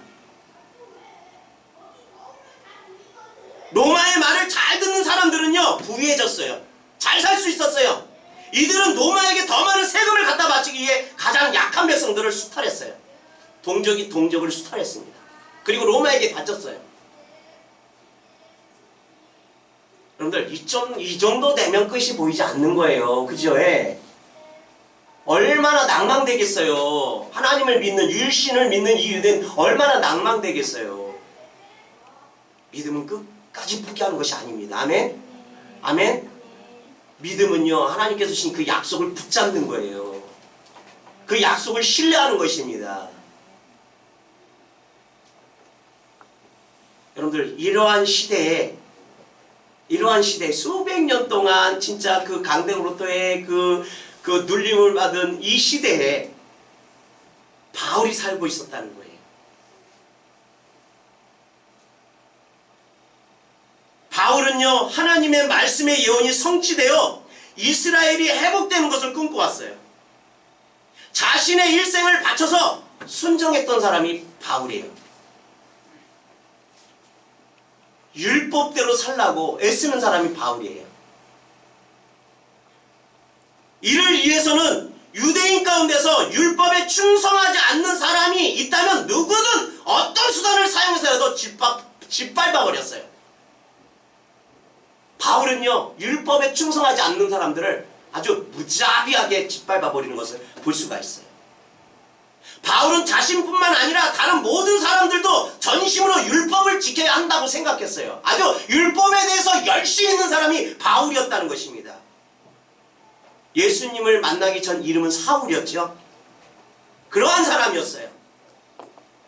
S1: 로마의 말을 잘 듣는 사람들은요, 부유해졌어요. 잘 살 수 있었어요. 이들은 로마에게 더 많은 세금을 갖다 바치기 위해 가장 약한 백성들을 수탈했어요. 동족이 동족을 수탈했습니다. 그리고 로마에게 바쳤어요. 여러분들, 이 정도 되면 끝이 보이지 않는 거예요. 그죠? 예. 얼마나 낭망되겠어요. 하나님을 믿는, 율신을 믿는 이유는 얼마나 낭망되겠어요. 믿음은 끝까지 포기하는 것이 아닙니다. 아멘? 아멘? 믿음은요, 하나님께서 주신 그 약속을 붙잡는 거예요. 그 약속을 신뢰하는 것입니다. 여러분들, 이러한 시대에 수백 년 동안 진짜 그 강대로부터의 그 눌림을 받은 이 시대에 바울이 살고 있었다는 거예요. 바울은요, 하나님의 말씀의 예언이 성취되어 이스라엘이 회복되는 것을 꿈꿔왔어요. 자신의 일생을 바쳐서 순종했던 사람이 바울이에요. 율법대로 살라고 애쓰는 사람이 바울이에요. 이를 위해서는 유대인 가운데서 율법에 충성하지 않는 사람이 있다면 누구든 어떤 수단을 사용해서라도 짓밟아버렸어요. 바울은요, 율법에 충성하지 않는 사람들을 아주 무자비하게 짓밟아버리는 것을 볼 수가 있어요. 바울은 자신뿐만 아니라 다른 모든 사람들도 전심으로 율법을 지켜야 한다고 생각했어요. 아주 율법에 대해서 열심히 있는 사람이 바울이었다는 것입니다. 예수님을 만나기 전 이름은 사울이었죠. 그러한 사람이었어요.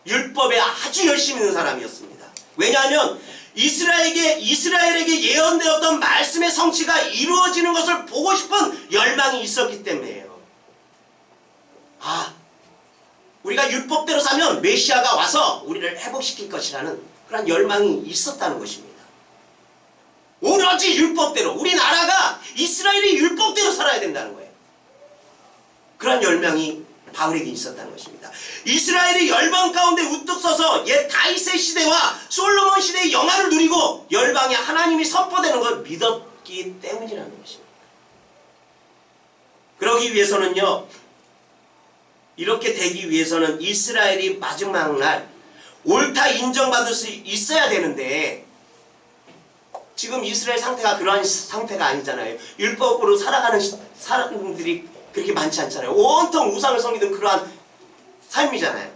S1: 율법에 아주 열심히 있는 사람이었습니다. 왜냐하면 이스라엘에게 예언되었던 말씀의 성취가 이루어지는 것을 보고 싶은 열망이 있었기 때문이에요. 우리가 율법대로 사면 메시아가 와서 우리를 회복시킬 것이라는 그런 열망이 있었다는 것입니다. 오로지 율법대로, 우리나라가 이스라엘이 율법대로 살아야 된다는 거예요. 그런 열망이 바울에게 있었다는 것입니다. 이스라엘이 열방 가운데 우뚝 서서 옛 다윗의 시대와 솔로몬 시대의 영화를 누리고 열방에 하나님이 선포되는 걸 믿었기 때문이라는 것입니다. 그러기 위해서는요, 이렇게 되기 위해서는 이스라엘이 마지막 날 옳다 인정받을 수 있어야 되는데, 지금 이스라엘 상태가 그러한 상태가 아니잖아요. 율법으로 살아가는 사람들이 그렇게 많지 않잖아요. 온통 우상을 섬기는 그러한 삶이잖아요.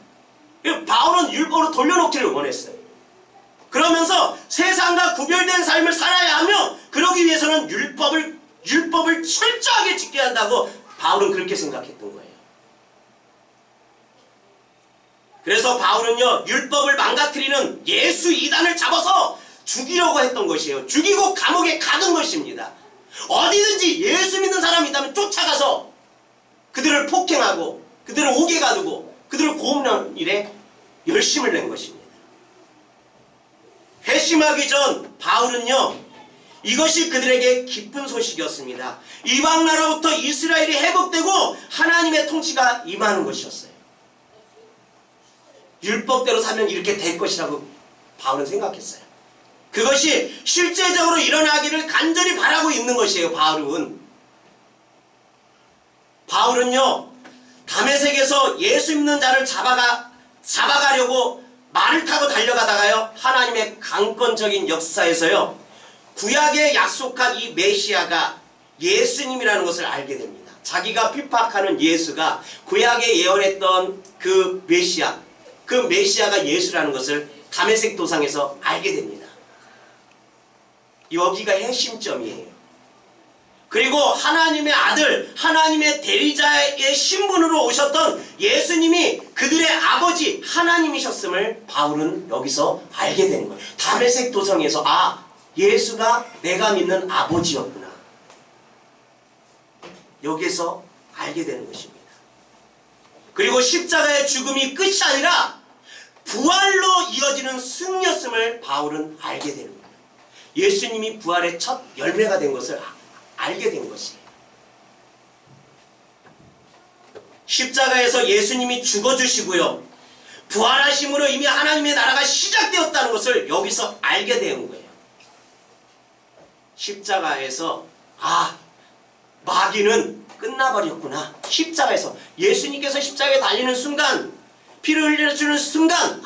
S1: 바울은 율법으로 돌려놓기를 원했어요. 그러면서 세상과 구별된 삶을 살아야 하며, 그러기 위해서는 율법을 철저하게 지켜야 한다고 바울은 그렇게 생각했던 거예요. 그래서 바울은요, 율법을 망가뜨리는 예수 이단을 잡아서 죽이려고 했던 것이에요. 죽이고 감옥에 가둔 것입니다. 어디든지 예수 믿는 사람이 있다면 쫓아가서 그들을 폭행하고 그들을 옥에 가두고 그들을 고문하는 일에 열심을 낸 것입니다. 회심하기 전 바울은요, 이것이 그들에게 기쁜 소식이었습니다. 이방 나라부터 이스라엘이 회복되고 하나님의 통치가 임하는 것이었어요. 율법대로 사면 이렇게 될 것이라고 바울은 생각했어요. 그것이 실제적으로 일어나기를 간절히 바라고 있는 것이에요. 바울은요, 다메섹에서 예수 믿는 자를 잡아가려고 말을 타고 달려가다가요, 하나님의 강권적인 역사에서요, 구약에 약속한 이 메시아가 예수님이라는 것을 알게 됩니다. 자기가 핍박하는 예수가 구약에 예언했던 그 메시아가 예수라는 것을 다메섹 도상에서 알게 됩니다. 여기가 핵심점이에요. 그리고 하나님의 아들, 하나님의 대리자의 신분으로 오셨던 예수님이 그들의 아버지 하나님이셨음을 바울은 여기서 알게 되는 거예요. 다메섹 도성에서 예수가 내가 믿는 아버지였구나, 여기서 알게 되는 것입니다. 그리고 십자가의 죽음이 끝이 아니라 부활로 이어지는 승리였음을 바울은 알게 되는 거예요. 예수님이 부활의 첫 열매가 된 것을 알게 된 것이에요. 십자가에서 예수님이 죽어주시고요, 부활하심으로 이미 하나님의 나라가 시작되었다는 것을 여기서 알게 된 거예요. 십자가에서 마귀는 끝나버렸구나. 십자가에서 예수님께서 십자가에 달리는 순간, 피를 흘려주는 순간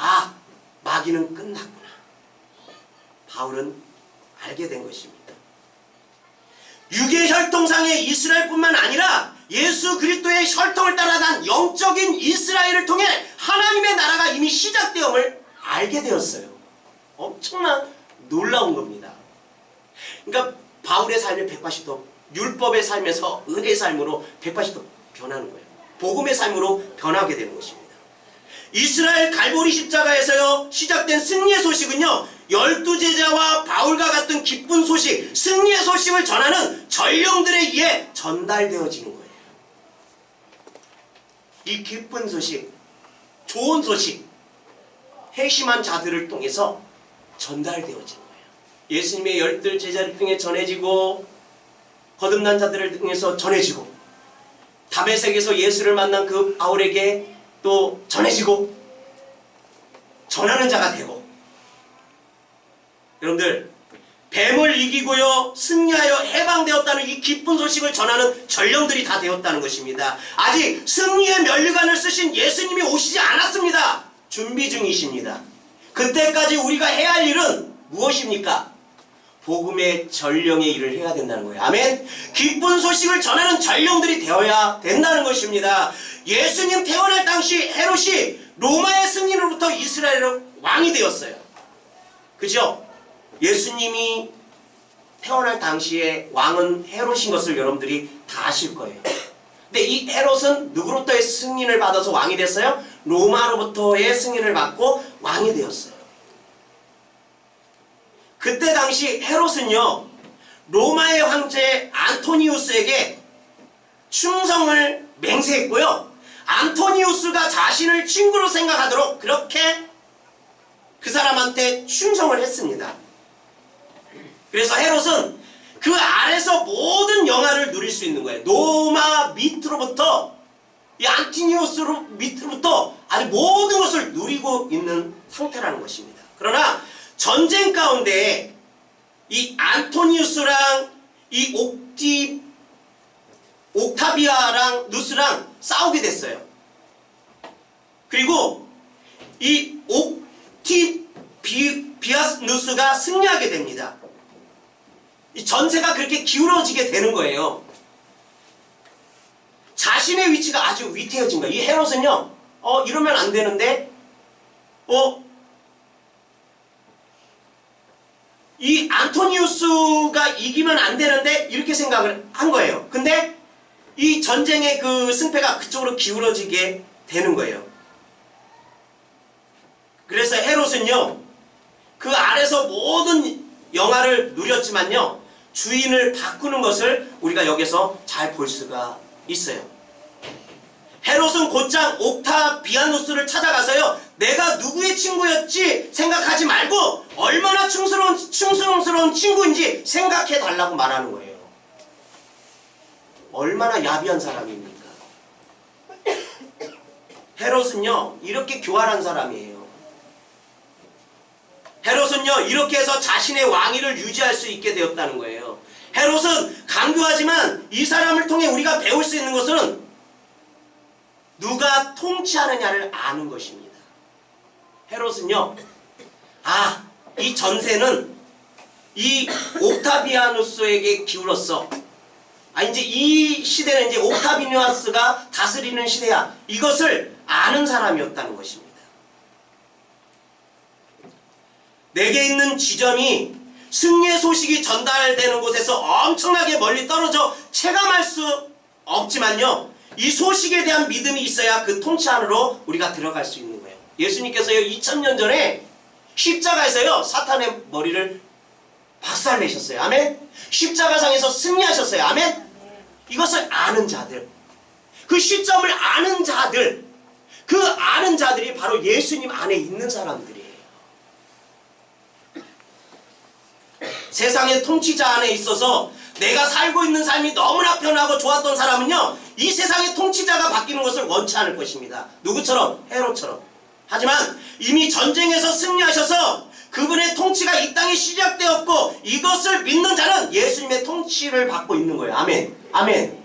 S1: 마귀는 끝났구나, 바울은 알게 된 것입니다. 육의 혈통상의 이스라엘뿐만 아니라 예수 그리스도의 혈통을 따라 난 영적인 이스라엘을 통해 하나님의 나라가 이미 시작되었음을 알게 되었어요. 엄청난 놀라운 겁니다. 그러니까 바울의 삶이 180도, 율법의 삶에서 은혜의 삶으로 180도 변하는 거예요. 복음의 삶으로 변하게 되는 것입니다. 이스라엘 갈보리 십자가에서요, 시작된 승리의 소식은요, 12제자와 바울과 같은 기쁜 소식, 승리의 소식을 전하는 전령들에 의해 전달되어지는 거예요. 이 기쁜 소식, 좋은 소식, 회심한 자들을 통해서 전달되어지는 거예요. 예수님의 12제자를 통해 전해지고, 거듭난 자들을 통해서 전해지고, 다메섹에서 예수를 만난 그 바울에게 또 전해지고, 전하는 자가 되고, 여러분들, 뱀을 이기고요, 승리하여 해방되었다는 이 기쁜 소식을 전하는 전령들이 다 되었다는 것입니다. 아직 승리의 면류관을 쓰신 예수님이 오시지 않았습니다. 준비 중이십니다. 그때까지 우리가 해야 할 일은 무엇입니까? 복음의 전령의 일을 해야 된다는 거예요. 아멘. 기쁜 소식을 전하는 전령들이 되어야 된다는 것입니다. 예수님 태어날 당시 헤롯이 로마의 승리로부터 이스라엘의 왕이 되었어요. 그죠? 예수님이 태어날 당시에 왕은 헤롯인 것을 여러분들이 다 아실 거예요. 근데 이 헤롯은 누구로부터의 승인을 받아서 왕이 됐어요? 로마로부터의 승인을 받고 왕이 되었어요. 그때 당시 헤롯은요, 로마의 황제 안토니우스에게 충성을 맹세했고요, 안토니우스가 자신을 친구로 생각하도록 그렇게 그 사람한테 충성을 했습니다. 그래서 헤롯은 그 아래서 모든 영화를 누릴 수 있는 거예요. 노마 밑으로부터 이 안티니우스 밑으로부터 아주 모든 것을 누리고 있는 상태라는 것입니다. 그러나 전쟁 가운데 이 안토니우스랑 이 옥타비아랑 누스랑 싸우게 됐어요. 그리고 이 옥티비아누스가 승리하게 됩니다. 이 전세가 그렇게 기울어지게 되는 거예요. 자신의 위치가 아주 위태해진 거예요. 이 헤롯은요, 이러면 안 되는데, 이 안토니우스가 이기면 안 되는데, 이렇게 생각을 한 거예요. 근데 이 전쟁의 그 승패가 그쪽으로 기울어지게 되는 거예요. 그래서 헤롯은요, 그 아래서 모든 영화를 누렸지만요, 주인을 바꾸는 것을 우리가 여기서 잘 볼 수가 있어요. 헤롯은 곧장 옥타비아누스를 찾아가서요, 내가 누구의 친구였지 생각하지 말고 얼마나 충성스러운 친구인지 생각해 달라고 말하는 거예요. 얼마나 야비한 사람입니까? 헤롯은요, 이렇게 교활한 사람이에요. 헤롯은요, 이렇게 해서 자신의 왕위를 유지할 수 있게 되었다는 거예요. 헤롯은 강교하지만 이 사람을 통해 우리가 배울 수 있는 것은 누가 통치하느냐를 아는 것입니다. 헤롯은요, 이 전세는 이 옥타비아누스에게 기울었어. 이제 이 시대는 이제 옥타비아누스가 다스리는 시대야. 이것을 아는 사람이었다는 것입니다. 내게 있는 지점이 승리의 소식이 전달되는 곳에서 엄청나게 멀리 떨어져 체감할 수 없지만요, 이 소식에 대한 믿음이 있어야 그 통치 안으로 우리가 들어갈 수 있는 거예요. 예수님께서요, 2000년 전에 십자가에서요, 사탄의 머리를 박살내셨어요. 아멘? 십자가상에서 승리하셨어요. 아멘? 이것을 아는 자들, 그 시점을 아는 자들, 그 아는 자들이 바로 예수님 안에 있는 사람들이에요. 세상의 통치자 안에 있어서 내가 살고 있는 삶이 너무나 편하고 좋았던 사람은요, 이 세상의 통치자가 바뀌는 것을 원치 않을 것입니다. 누구처럼? 헤롯처럼. 하지만 이미 전쟁에서 승리하셔서 그분의 통치가 이 땅에 시작되었고, 이것을 믿는 자는 예수님의 통치를 받고 있는 거예요. 아멘. 아멘.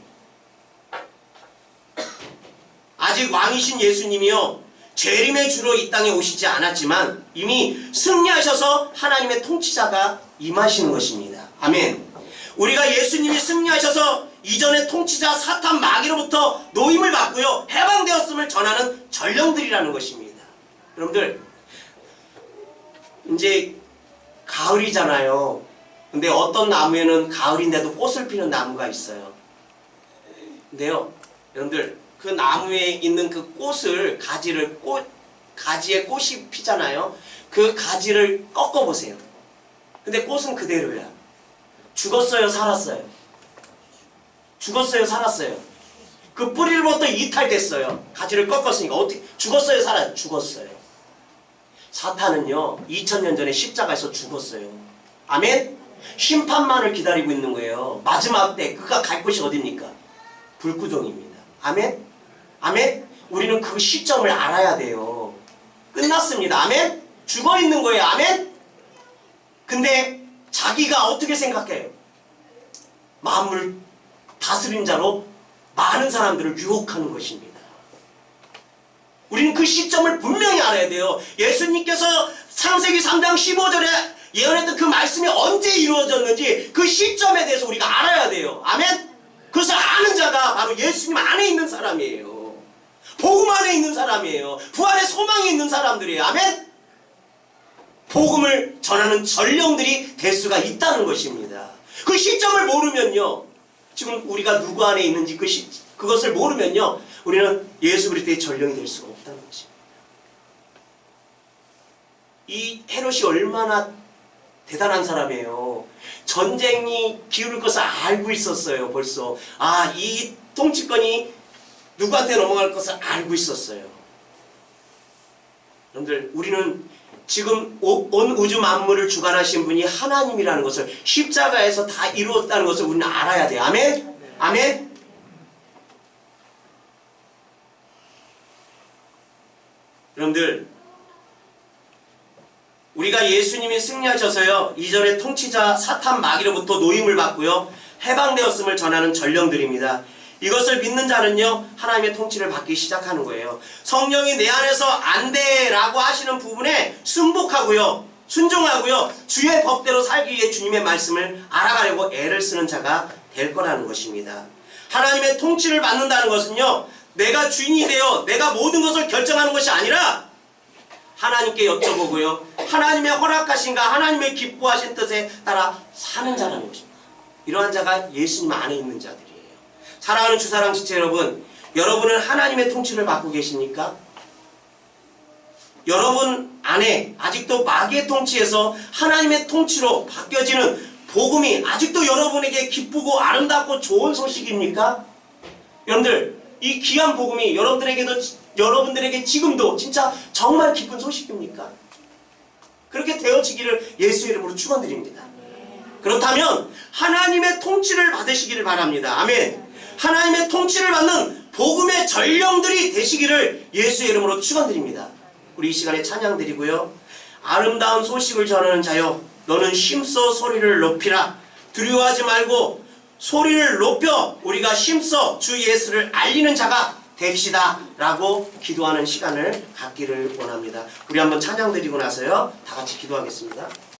S1: 아직 왕이신 예수님이요, 재림의 주로 이 땅에 오시지 않았지만 이미 승리하셔서 하나님의 통치자가 임하시는 것입니다. 아멘. 우리가 예수님이 승리하셔서 이전의 통치자 사탄 마귀로부터 노임을 받고요, 해방되었음을 전하는 전령들이라는 것입니다. 여러분들, 이제 가을이잖아요. 근데 어떤 나무에는 가을인데도 꽃을 피는 나무가 있어요. 근데요, 여러분들, 그 나무에 있는 그 꽃을, 가지에 꽃이 피잖아요. 그 가지를 꺾어보세요. 근데 꽃은 그대로야. 죽었어요, 살았어요? 죽었어요, 살았어요? 그 뿌리로부터 이탈됐어요. 가지를 꺾었으니까. 어떻게 죽었어요, 살았어요? 죽었어요. 사탄은요, 2000년 전에 십자가에서 죽었어요. 아멘? 심판만을 기다리고 있는 거예요. 마지막 때 그가 갈 곳이 어디입니까? 불구덩입니다. 아멘? 아멘? 우리는 그 시점을 알아야 돼요. 끝났습니다. 아멘? 죽어 있는 거예요. 아멘? 근데 자기가 어떻게 생각해요? 마음을 다스린 자로 많은 사람들을 유혹하는 것입니다. 우리는 그 시점을 분명히 알아야 돼요. 예수님께서 창세기 3장 15절에 예언했던 그 말씀이 언제 이루어졌는지 그 시점에 대해서 우리가 알아야 돼요. 아멘? 그것을 아는 자가 바로 예수님 안에 있는 사람이에요. 복음 안에 있는 사람이에요. 부활의 소망이 있는 사람들이에요. 아멘? 복음을 전하는 전령들이 될 수가 있다는 것입니다. 그 시점을 모르면요, 지금 우리가 누구 안에 있는지 그것을 모르면요, 우리는 예수 그리스도의 전령이 될 수가 없다는 것입니다. 이 헤롯이 얼마나 대단한 사람이에요. 전쟁이 기울을 것을 알고 있었어요. 벌써 이 통치권이 누구한테 넘어갈 것을 알고 있었어요. 여러분들, 우리는 지금 온 우주 만물을 주관하신 분이 하나님이라는 것을, 십자가에서 다 이루었다는 것을 우리는 알아야 돼요. 아멘? 아멘? 여러분들, 우리가 예수님이 승리하셔서요, 이전에 통치자 사탄 마귀로부터 노임을 받고요, 해방되었음을 전하는 전령들입니다. 이것을 믿는 자는요, 하나님의 통치를 받기 시작하는 거예요. 성령이 내 안에서 안 돼라고 하시는 부분에 순복하고요, 순종하고요, 주의 법대로 살기 위해 주님의 말씀을 알아가려고 애를 쓰는 자가 될 거라는 것입니다. 하나님의 통치를 받는다는 것은요, 내가 주인이 되어 내가 모든 것을 결정하는 것이 아니라 하나님께 여쭤보고요, 하나님의 허락하신가, 하나님의 기뻐하신 뜻에 따라 사는 자라는 것입니다. 이러한 자가 예수님 안에 있는 자들이에요. 사랑하는 주사랑 지체 여러분, 여러분은 하나님의 통치를 받고 계십니까? 여러분 안에 아직도 마귀의 통치에서 하나님의 통치로 바뀌어지는 복음이 아직도 여러분에게 기쁘고 아름답고 좋은 소식입니까? 여러분들, 이 귀한 복음이 여러분들에게 지금도 진짜 정말 기쁜 소식입니까? 그렇게 되어지기를 예수의 이름으로 축원드립니다. 그렇다면 하나님의 통치를 받으시기를 바랍니다. 아멘. 하나님의 통치를 받는 복음의 전령들이 되시기를 예수의 이름으로 축원드립니다. 우리 이 시간에 찬양 드리고요, 아름다운 소식을 전하는 자여, 너는 힘써 소리를 높이라. 두려워하지 말고 소리를 높여 우리가 힘써 주 예수를 알리는 자가 됩시다 라고 기도하는 시간을 갖기를 원합니다. 우리 한번 찬양 드리고 나서요, 다 같이 기도하겠습니다.